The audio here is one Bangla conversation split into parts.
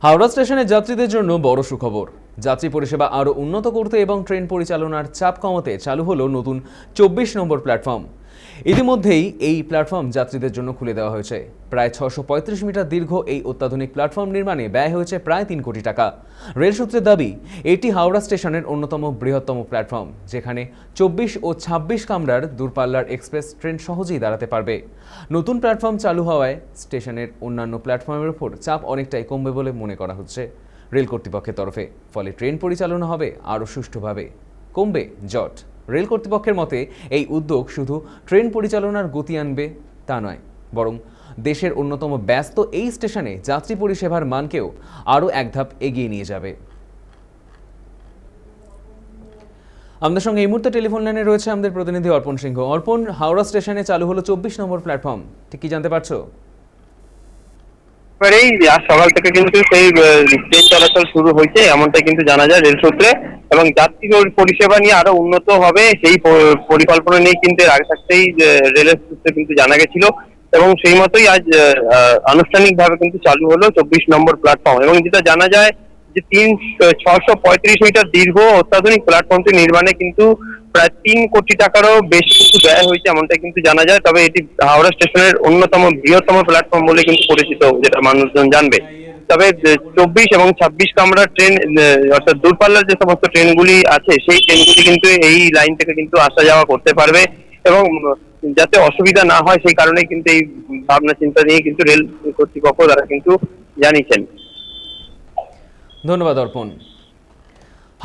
হাওড়া স্টেশনের যাত্রীদের জন্য বড় সুখবর। যাত্রী পরিষেবা আরও উন্নত করতে এবং ট্রেন পরিচালনার চাপ কমাতে চালু হলো নতুন 24 নম্বর প্ল্যাটফর্ম। ইতিমধ্যেই এই প্ল্যাটফর্ম যাত্রীদের জন্য খুলে দেওয়া হয়েছে। প্রায় 635 মিটার দীর্ঘ এই অত্যাধুনিক প্ল্যাটফর্ম নির্মাণে ব্যয় হয়েছে প্রায় 3 কোটি টাকা। রেল সূত্রের দাবি, এটি হাওড়া স্টেশনের অন্যতম বৃহত্তম প্ল্যাটফর্ম, যেখানে 24 ও 26 কামরার দূরপাল্লার এক্সপ্রেস ট্রেন সহজেই দাঁড়াতে পারবে। নতুন প্ল্যাটফর্ম চালু হওয়ায় স্টেশনের অন্যান্য প্ল্যাটফর্মের উপর চাপ অনেকটাই কমবে বলে মনে করা হচ্ছে রেল কর্তৃপক্ষের তরফে। ফলে ট্রেন পরিচালনা হবে আরও সুষ্ঠুভাবে, কমবে জট। রেল কর্তৃপক্ষের মতে এই উদ্যোগ শুধু ট্রেন পরিচালনার গতি আনবে তা নয়, বরং দেশের অন্যতম ব্যস্ত এই স্টেশনে যাত্রী পরিষেবার মানকেও আরও এক ধাপ এগিয়ে নিয়ে যাবে। আমাদের সঙ্গে এই মুহূর্তে টেলিফোন লাইনে রয়েছে আমাদের প্রতিনিধি অর্পণ সিংহ। অর্পণ, হাওড়া স্টেশনে চালু হলো 24 নম্বর প্ল্যাটফর্ম, ঠিক কি জানতে পারছো? এই আজ সকাল থেকে কিন্তু সেই ট্রেন চলাচল শুরু হয়েছে এমনটাই কিন্তু জানা যায় রেল সূত্রে, এবং যাত্রী পরিষেবা নিয়ে আরো উন্নত হবে সেই পরিকল্পনা নিয়ে কিন্তু এর আগে থাকতেই রেলের সূত্রে কিন্তু জানা গেছিল, এবং সেই মতোই আজ আনুষ্ঠানিকভাবে কিন্তু চালু হলো 24 নম্বর প্ল্যাটফর্ম। এবং যেটা জানা যায় যে 635 মিটার দীর্ঘ অত্যাধুনিক প্ল্যাটফর্মটি নির্মাণে কিন্তু প্রায় 3 কোটি টাকারও বেশি কিছু ব্যয় হয়েছে এমনটাই কিন্তু জানা যায়। তবে এটি হাওড়া স্টেশনের অন্যতম বৃহত্তম প্ল্যাটফর্ম বলে কিন্তু পরিচিত, যেটা মানুষজন জানবে। তবে 24 এবং 26 কামরার ট্রেন, অর্থাৎ দূরপাল্লার যে সমস্ত ট্রেনগুলি আছে সেই ট্রেনগুলি কিন্তু এই লাইন থেকে কিন্তু আসা যাওয়া করতে পারবে, এবং যাতে অসুবিধা না হয় সেই কারণে কিন্তু এই ভাবনা চিন্তা নিয়ে কিন্তু রেল কর্তৃপক্ষ তারা কিন্তু জানিয়েছেন। ধন্যবাদ অর্পণ।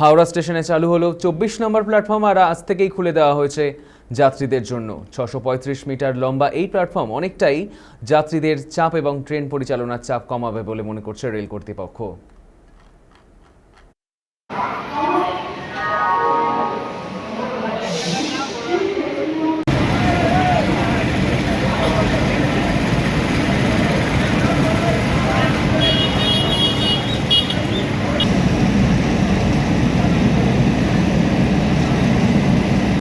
হাওড়া স্টেশনে চালু হলো 24 নম্বর প্ল্যাটফর্ম, আর আজ থেকেই খুলে দেওয়া হয়েছে যাত্রীদের জন্য। 635 মিটার লম্বা এই প্ল্যাটফর্ম অনেকটাই যাত্রীদের চাপ এবং ট্রেন পরিচালনার চাপ কমাবে বলে মনে করছে রেল কর্তৃপক্ষ।